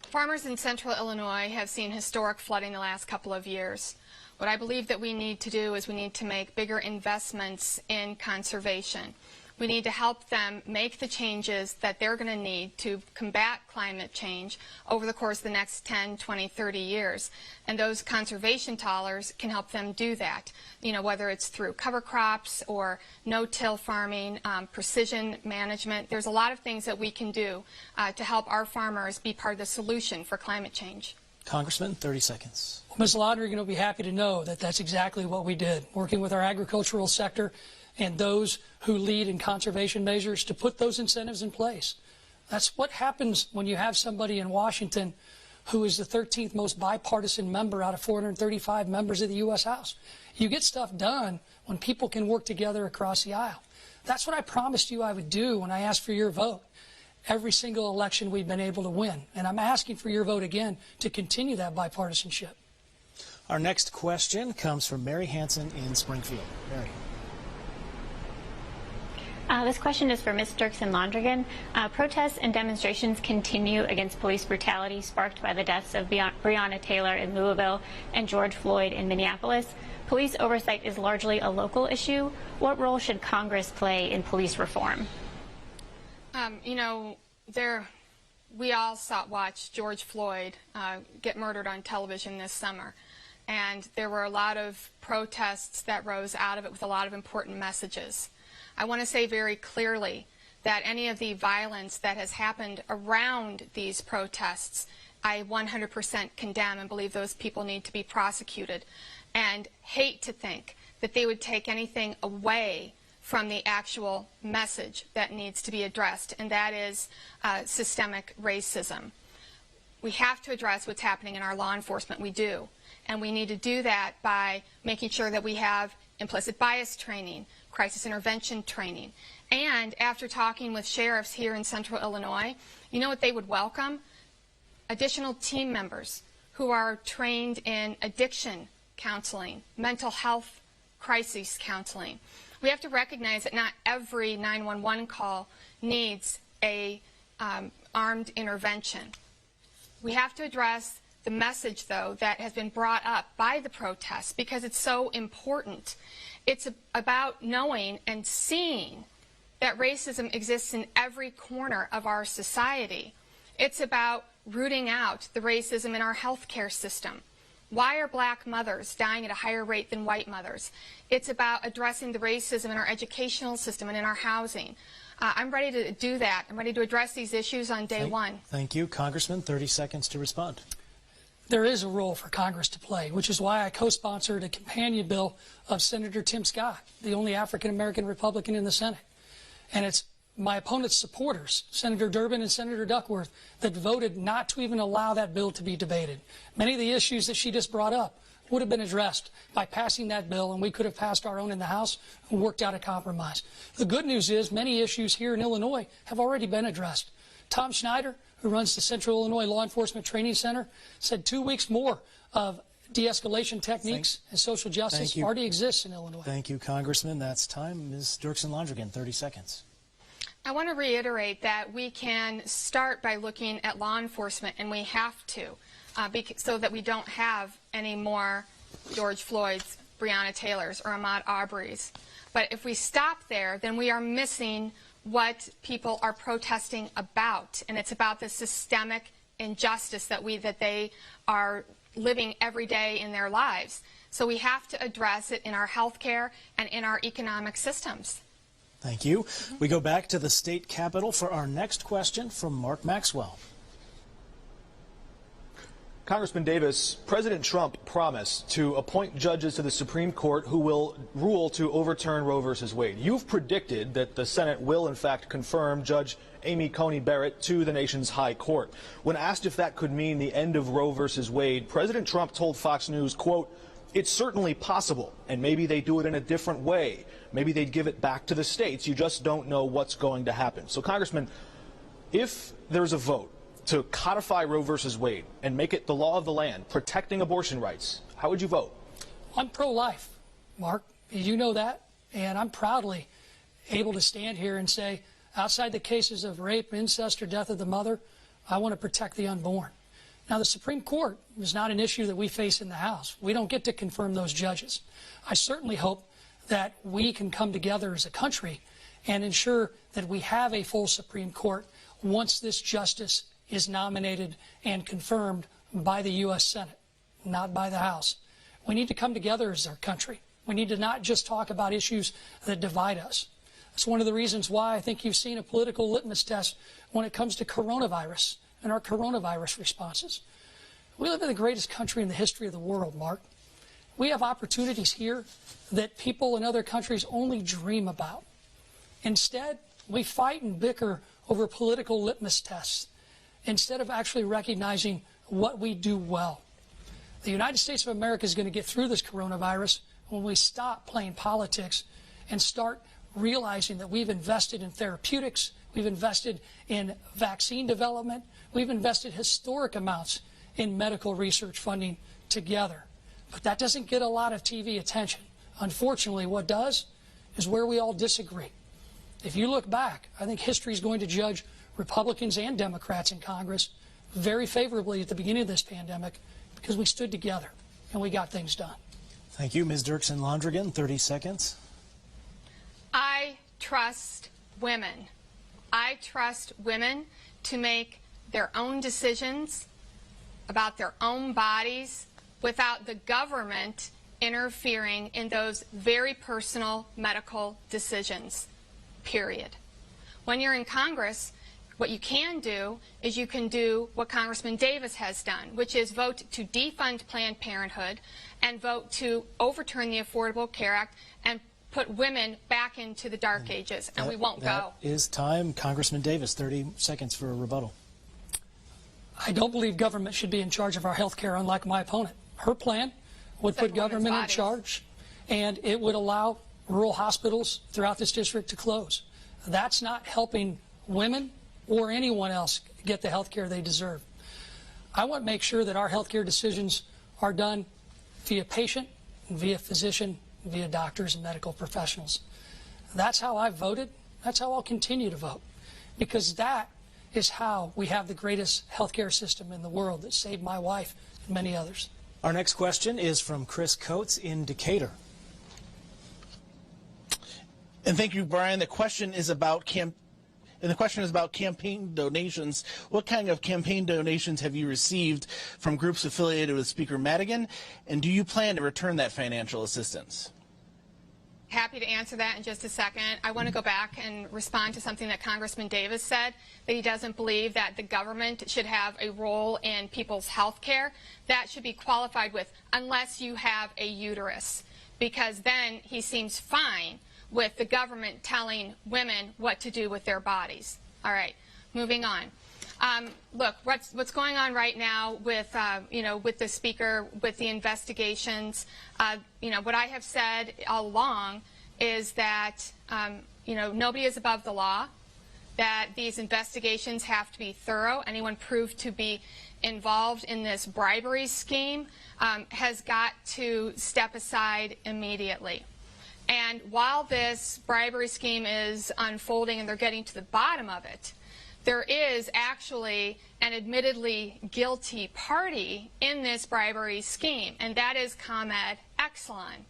Farmers in central Illinois have seen historic flooding the last couple of years. What I believe that we need to do is we need to make bigger investments in conservation. We need to help them make the changes that they're going to need to combat climate change over the course of the next 10, 20, 30 years. And those conservation dollars can help them do that, you know, whether it's through cover crops or no-till farming, precision management. There's a lot of things that we can do to help our farmers be part of the solution for climate change. Congressman, 30 seconds. Well, Ms. Londrigan will be happy to know that that's exactly what we did, working with our agricultural sector and those who lead in conservation measures to put those incentives in place. That's what happens when you have somebody in Washington who is the 13th most bipartisan member out of 435 members of the U.S. House. You get stuff done when people can work together across the aisle. That's what I promised you I would do when I asked for your vote. Every single election we've been able to win. And I'm asking for your vote again to continue that bipartisanship. Our next question comes from Mary Hansen in Springfield. Mary. This question is for Ms. Dirksen-Londrigan. Protests and demonstrations continue against police brutality sparked by the deaths of Breonna Taylor in Louisville and George Floyd in Minneapolis. Police oversight is largely a local issue. What role should Congress play in police reform? You know, we all watched George Floyd get murdered on television this summer. And there were a lot of protests that rose out of it with a lot of important messages. I want to say very clearly that any of the violence that has happened around these protests, I 100% condemn and believe those people need to be prosecuted, and hate to think that they would take anything away from the actual message that needs to be addressed, and that is systemic racism. We have to address what's happening in our law enforcement. We do. And we need to do that by making sure that we have implicit bias training, crisis intervention training. And after talking with sheriffs here in central Illinois, you know what they would welcome? Additional team members who are trained in addiction counseling, mental health crisis counseling. We have to recognize that not every 911 call needs a armed intervention. We have to address the message, though, that has been brought up by the protests because it's so important. It's about knowing and seeing that racism exists in every corner of our society. It's about rooting out the racism in our healthcare system. Why are black mothers dying at a higher rate than white mothers? It's about addressing the racism in our educational system and in our housing. I'm ready to do that. I'm ready to address these issues on day one. Thank you. Congressman, 30 seconds to respond. There is a role for Congress to play, which is why I co-sponsored a companion bill of Senator Tim Scott, the only African-American Republican in the Senate. And it's my opponent's supporters, Senator Durbin and Senator Duckworth, that voted not to even allow that bill to be debated. Many of the issues that she just brought up would have been addressed by passing that bill, and we could have passed our own in the House and worked out a compromise. The good news is many issues here in Illinois have already been addressed. Tom Schneider, who runs the Central Illinois Law Enforcement Training Center, said 2 weeks more of de-escalation techniques and social justice already exists in Illinois. Thank you, Congressman. That's time. Ms. Dirksen-Londrigan, 30 seconds. I want to reiterate that we can start by looking at law enforcement, and we have to, so that we don't have any more George Floyd's, Breonna Taylor's, or Ahmaud Arbery's. But if we stop there, then we are missing what people are protesting about, and it's about the systemic injustice that they are living every day in their lives. So we have to address it in our health care and in our economic systems. Thank you. We go back to the state capitol for our next question from Mark Maxwell. Congressman Davis, President Trump promised to appoint judges to the Supreme Court who will rule to overturn Roe v. Wade. You've predicted that the Senate will, in fact, confirm Judge Amy Coney Barrett to the nation's high court. When asked if that could mean the end of Roe v. Wade, President Trump told Fox News, quote, "It's certainly possible, and maybe they do it in a different way. Maybe they'd give it back to the states. You just don't know what's going to happen." So, Congressman, if there's a vote to codify Roe v. Wade and make it the law of the land, protecting abortion rights, how would you vote? I'm pro-life, Mark. You know that. And I'm proudly able to stand here and say, outside the cases of rape, incest, or death of the mother, I want to protect the unborn. Now, the Supreme Court is not an issue that we face in the House. We don't get to confirm those judges. I certainly hope that we can come together as a country and ensure that we have a full Supreme Court once this justice is nominated and confirmed by the U.S. Senate, not by the House. We need to come together as our country. We need to not just talk about issues that divide us. That's one of the reasons why I think you've seen a political litmus test when it comes to coronavirus and our coronavirus responses. We live in the greatest country in the history of the world, Mark. We have opportunities here that people in other countries only dream about. Instead, we fight and bicker over political litmus tests instead of actually recognizing what we do well. The United States of America is going to get through this coronavirus when we stop playing politics and start realizing that we've invested in therapeutics, we've invested in vaccine development, we've invested historic amounts in medical research funding together. But that doesn't get a lot of TV attention. Unfortunately, what does is where we all disagree. If you look back, I think history is going to judge Republicans and Democrats in Congress very favorably at the beginning of this pandemic because we stood together and we got things done. Thank you. Ms. Dirksen-Londrigan, 30 seconds. I trust women. I trust women to make their own decisions about their own bodies without the government interfering in those very personal medical decisions, period. When you're in Congress, what you can do is you can do what Congressman Davis has done, which is vote to defund Planned Parenthood and vote to overturn the Affordable Care Act and put women back into the dark ages, and we won't go. That is time. Congressman Davis, 30 seconds for a rebuttal. I don't believe government should be in charge of our health care, unlike my opponent. Her plan would put government in charge, and it would allow rural hospitals throughout this district to close. That's not helping women or anyone else get the health care they deserve. I want to make sure that our health care decisions are done via patient, via physician, via doctors and medical professionals. That's how I've voted. That's how I'll continue to vote, because that is how we have the greatest health care system in the world that saved my wife and many others. Our next question is from Chris Coates in Decatur. And thank you, Brian. The question is about campaign donations. What kind of campaign donations have you received from groups affiliated with Speaker Madigan, and do you plan to return that financial assistance? Happy to answer that in just a second. I want to go back and respond to something that Congressman Davis said, that he doesn't believe that the government should have a role in people's health care. That should be qualified with, unless you have a uterus, because then he seems fine with the government telling women what to do with their bodies. All right, moving on. Look, what's going on right now with, with the Speaker, with the investigations, what I have said all along is that, nobody is above the law, that these investigations have to be thorough. Anyone proved to be involved in this bribery scheme has got to step aside immediately. And while this bribery scheme is unfolding and they're getting to the bottom of it, there is actually an admittedly guilty party in this bribery scheme, and that is ComEd Exelon.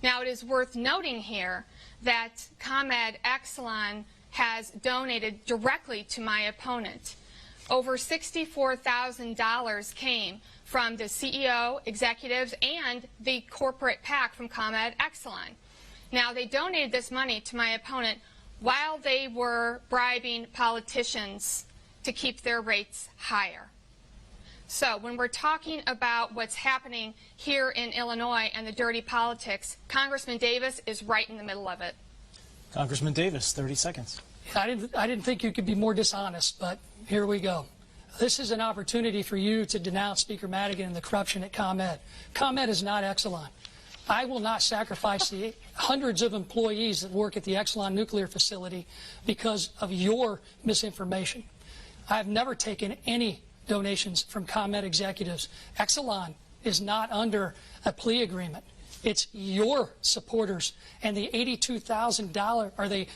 Now, it is worth noting here that ComEd Exelon has donated directly to my opponent. Over $64,000 came from the CEO, executives, and the corporate PAC from ComEd Exelon. Now, they donated this money to my opponent while they were bribing politicians to keep their rates higher. So when we're talking about what's happening here in Illinois and the dirty politics, Congressman Davis is right in the middle of it. Congressman Davis, 30 seconds. I didn't think you could be more dishonest, but here we go. This is an opportunity for you to denounce Speaker Madigan and the corruption at ComEd. ComEd is not Exelon. I will not sacrifice the hundreds of employees that work at the Exelon nuclear facility because of your misinformation. I have never taken any donations from ComEd executives. Exelon is not under a plea agreement. It's your supporters and the $82,000 or the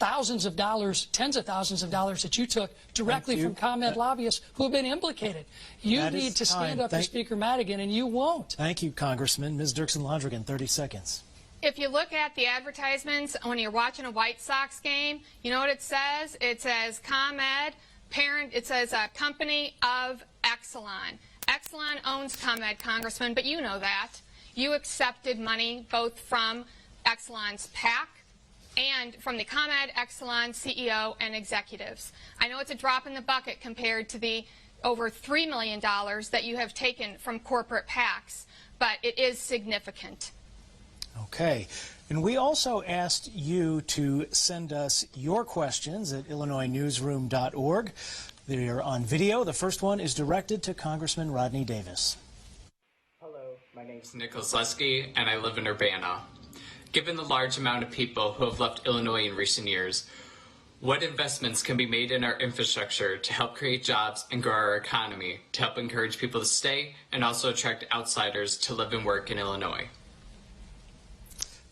thousands of dollars, tens of thousands of dollars that you took directly from ComEd lobbyists who have been implicated. You need to stand up for Speaker Madigan, and you won't. Thank you, Congressman. Ms. Dirksen-Londrigan, 30 seconds. If you look at the advertisements when you're watching a White Sox game, you know what it says? It says ComEd, parent, it says a company of Exelon. Exelon owns ComEd, Congressman, but you know that. You accepted money both from Exelon's PAC and from the ComEd Exelon CEO and executives. I know it's a drop in the bucket compared to the over $3 million that you have taken from corporate PACs, but it is significant. Okay. And we also asked you to send us your questions at IllinoisNewsroom.org. They are on video. The first one is directed to Congressman Rodney Davis. Hello, my name is Nicholas Lesky, and I live in Urbana. Given the large amount of people who have left Illinois in recent years, what investments can be made in our infrastructure to help create jobs and grow our economy, to help encourage people to stay and also attract outsiders to live and work in Illinois?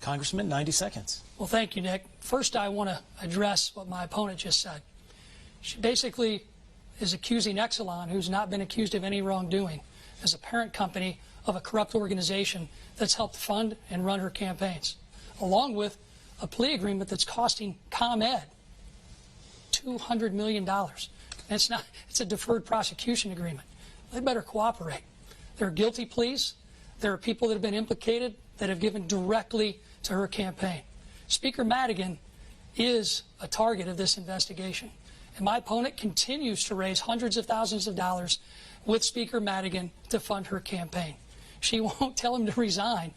Congressman, 90 seconds. Well, thank you, Nick. First, I want to address what my opponent just said. She basically is accusing Exelon, who's not been accused of any wrongdoing, as a parent company of a corrupt organization that's helped fund and run her campaigns, along with a plea agreement that's costing ComEd $200 million. And it's a deferred prosecution agreement. They better cooperate. There are guilty pleas. There are people that have been implicated that have given directly to her campaign. Speaker Madigan is a target of this investigation. And my opponent continues to raise hundreds of thousands of dollars with Speaker Madigan to fund her campaign. She won't tell him to resign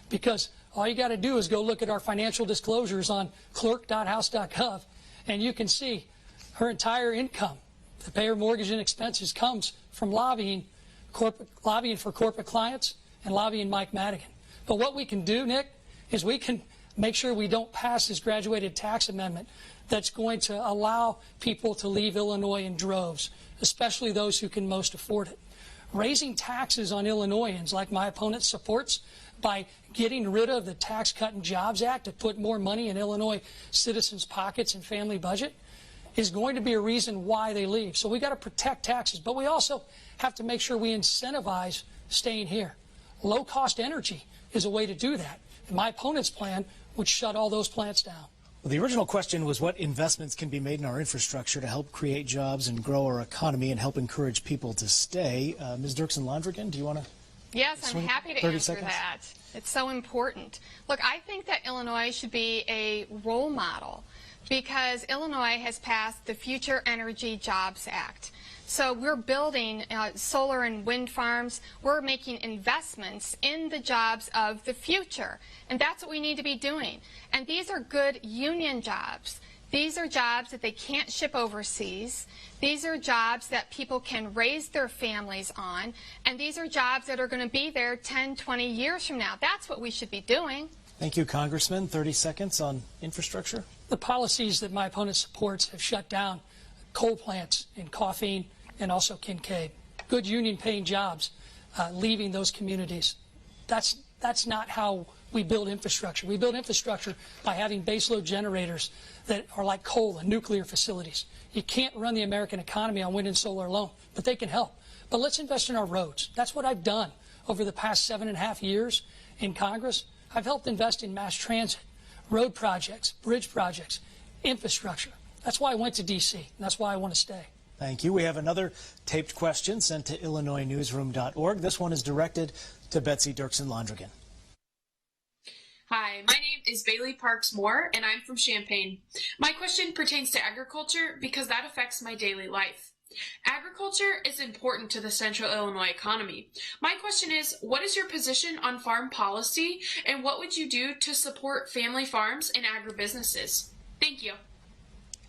because all you got to do is go look at our financial disclosures on clerk.house.gov, and you can see her entire income to pay her mortgage and expenses comes from lobbying for corporate clients and lobbying Mike Madigan. But what we can do, Nick, is we can make sure we don't pass this graduated tax amendment that's going to allow people to leave Illinois in droves, especially those who can most afford it. Raising taxes on Illinoisans, like my opponent supports, by getting rid of the Tax Cut and Jobs Act to put more money in Illinois citizens' pockets and family budget, is going to be a reason why they leave. So we got to protect taxes, but we also have to make sure we incentivize staying here. Low-cost energy is a way to do that. And my opponent's plan would shut all those plants down. Well, the original question was what investments can be made in our infrastructure to help create jobs and grow our economy and help encourage people to stay. Ms. Dirksen-Londrigan, do you want to? Yes, I'm happy to answer that. It's so important. Look, I think that Illinois should be a role model because Illinois has passed the Future Energy Jobs Act. So we're building solar and wind farms. We're making investments in the jobs of the future. And that's what we need to be doing. And these are good union jobs. These are jobs that they can't ship overseas. These are jobs that people can raise their families on. And these are jobs that are going to be there 10, 20 years from now. That's what we should be doing. Thank you, Congressman. 30 seconds on infrastructure. The policies that my opponent supports have shut down coal plants in Coffeen and also Kincaid. Good union-paying jobs leaving those communities. That's not how we build infrastructure. We build infrastructure by having baseload generators that are like coal and nuclear facilities. You can't run the American economy on wind and solar alone, but they can help. But let's invest in our roads. That's what I've done over the past 7.5 years in Congress. I've helped invest in mass transit, road projects, bridge projects, infrastructure. That's why I went to D.C., and that's why I want to stay. Thank you. We have another taped question sent to IllinoisNewsroom.org. This one is directed to Betsy Dirksen-Londrigan. Hi, my name is Bailey Parks Moore, and I'm from Champaign. My question pertains to agriculture because that affects my daily life. Agriculture is important to the Central Illinois economy. My question is, what is your position on farm policy, and what would you do to support family farms and agribusinesses? Thank you.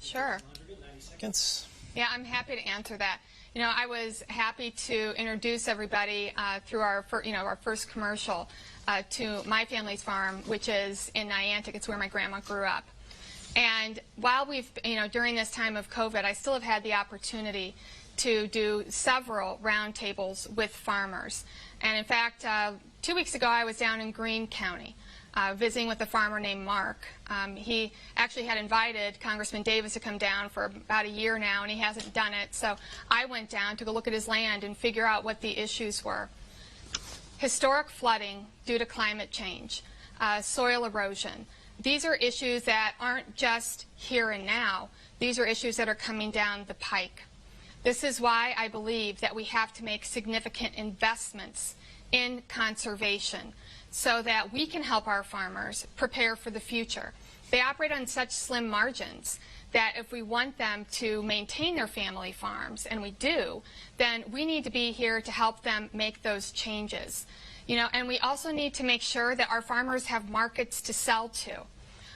Sure. 90 seconds. Yeah, I'm happy to answer that. You know, I was happy to introduce everybody through our first commercial to my family's farm, which is in Niantic. It's where my grandma grew up. And while we've, during this time of COVID, I still have had the opportunity to do several roundtables with farmers. And in fact, 2 weeks ago, I was down in Greene County visiting with a farmer named Mark. He actually had invited Congressman Davis to come down for about a year now, and he hasn't done it. So I went down to go look at his land and figure out what the issues were. Historic flooding due to climate change, soil erosion. These are issues that aren't just here and now. These are issues that are coming down the pike. This is why I believe that we have to make significant investments in conservation so that we can help our farmers prepare for the future. They operate on such slim margins that if we want them to maintain their family farms, and we do, then we need to be here to help them make those changes. And we also need to make sure that our farmers have markets to sell to.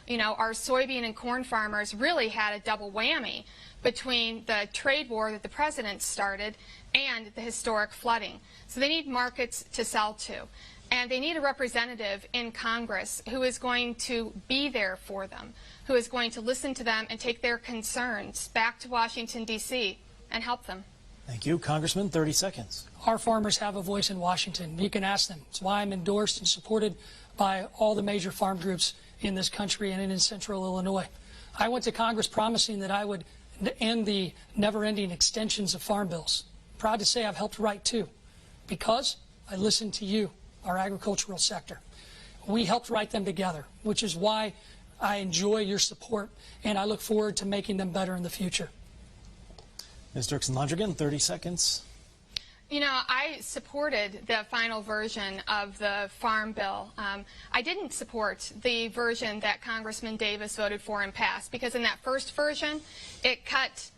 Our soybean and corn farmers really had a double whammy between the trade war that the president started and the historic flooding. So they need markets to sell to. And they need a representative in Congress who is going to be there for them, who is going to listen to them and take their concerns back to Washington, D.C. and help them. Thank you. Congressman, 30 seconds. Our farmers have a voice in Washington. You can ask them. It's why I'm endorsed and supported by all the major farm groups in this country and in Central Illinois. I went to Congress promising that I would end the never-ending extensions of farm bills. Proud to say I've helped write two, because I listened to you, our agricultural sector. We helped write them together, which is why I enjoy your support, and I look forward to making them better in the future. Ms. Dirksen-Londrigan, 30 seconds. I supported the final version of the Farm Bill. I didn't support the version that Congressman Davis voted for and passed, because in that first version, it cut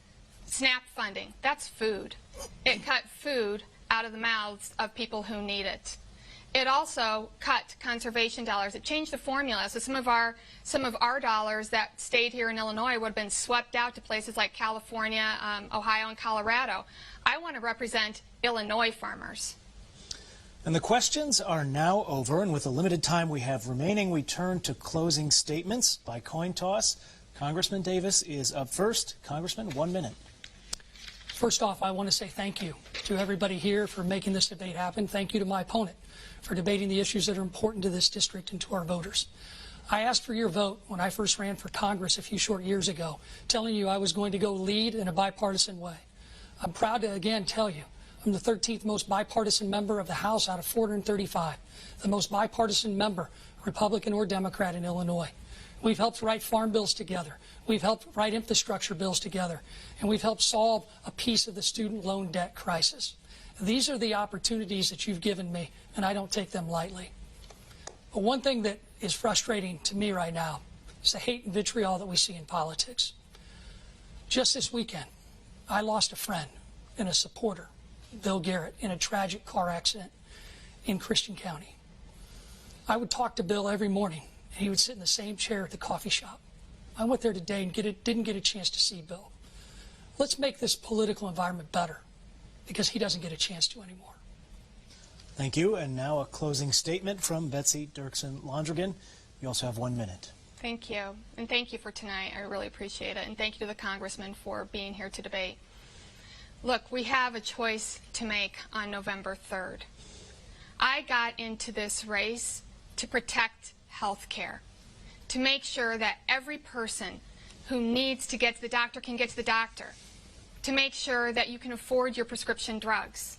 SNAP funding. That's food. It cut food out of the mouths of people who need it. It also cut conservation dollars. It changed the formula, so some of our dollars that stayed here in Illinois would have been swept out to places like California, Ohio, and Colorado. I want to represent Illinois farmers. And the questions are now over, and with the limited time we have remaining, we turn to closing statements by coin toss. Congressman Davis is up first. Congressman, 1 minute. First off, I want to say thank you to everybody here for making this debate happen. Thank you to my opponent for debating the issues that are important to this district and to our voters. I asked for your vote when I first ran for Congress a few short years ago, telling you I was going to go lead in a bipartisan way. I'm proud to again tell you I'm the 13th most bipartisan member of the House out of 435, the most bipartisan member, Republican or Democrat, in Illinois. We've helped write farm bills together. We've helped write infrastructure bills together. And we've helped solve a piece of the student loan debt crisis. These are the opportunities that you've given me, and I don't take them lightly. But one thing that is frustrating to me right now is the hate and vitriol that we see in politics. Just this weekend, I lost a friend and a supporter, Bill Garrett, in a tragic car accident in Christian County. I would talk to Bill every morning, and he would sit in the same chair at the coffee shop. I went there today and didn't get a chance to see Bill. Let's make this political environment better, because he doesn't get a chance to anymore. Thank you. And now a closing statement from Betsy Dirksen-Londrigan. You also have 1 minute. Thank you. And thank you for tonight. I really appreciate it. And thank you to the congressman for being here to debate. Look, we have a choice to make on November 3rd. I got into this race to protect health care, to make sure that every person who needs to get to the doctor can get to the doctor, to make sure that you can afford your prescription drugs,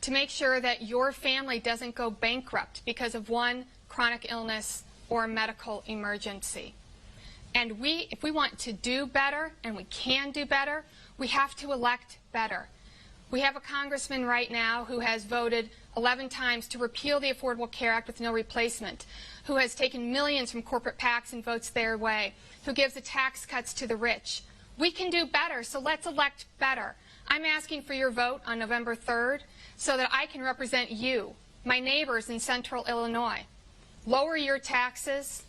to make sure that your family doesn't go bankrupt because of one chronic illness or medical emergency. And if we want to do better, and we can do better, we have to elect better. We have a congressman right now who has voted 11 times to repeal the Affordable Care Act with no replacement, who has taken millions from corporate PACs and votes their way, who gives the tax cuts to the rich. We can do better, so let's elect better. I'm asking for your vote on November 3rd so that I can represent you, my neighbors in Central Illinois. Lower your taxes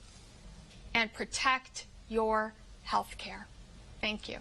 and protect your health care. Thank you.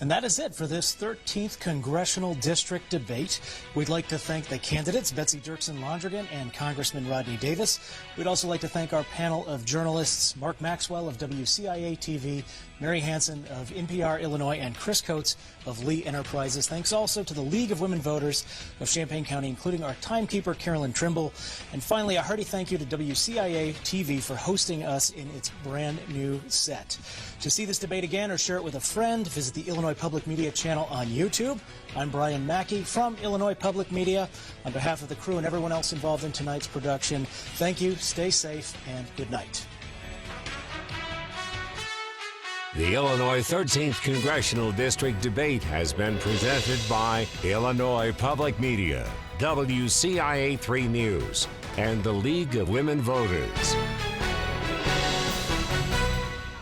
And that is it for this 13th Congressional District debate. We'd like to thank the candidates, Betsy Dirksen-Londrigan and Congressman Rodney Davis. We'd also like to thank our panel of journalists, Mark Maxwell of WCIA-TV, Mary Hansen of NPR Illinois, and Chris Coates of Lee Enterprises. Thanks also to the League of Women Voters of Champaign County, including our timekeeper, Carolyn Trimble. And finally, a hearty thank you to WCIA-TV for hosting us in its brand new set. To see this debate again or share it with a friend, visit the Illinois Public Media channel on YouTube. I'm Brian Mackey from Illinois Public Media. On behalf of the crew and everyone else involved in tonight's production, thank you, stay safe, and good night. The Illinois 13th Congressional District debate has been presented by Illinois Public Media, WCIA 3 News, and the League of Women Voters.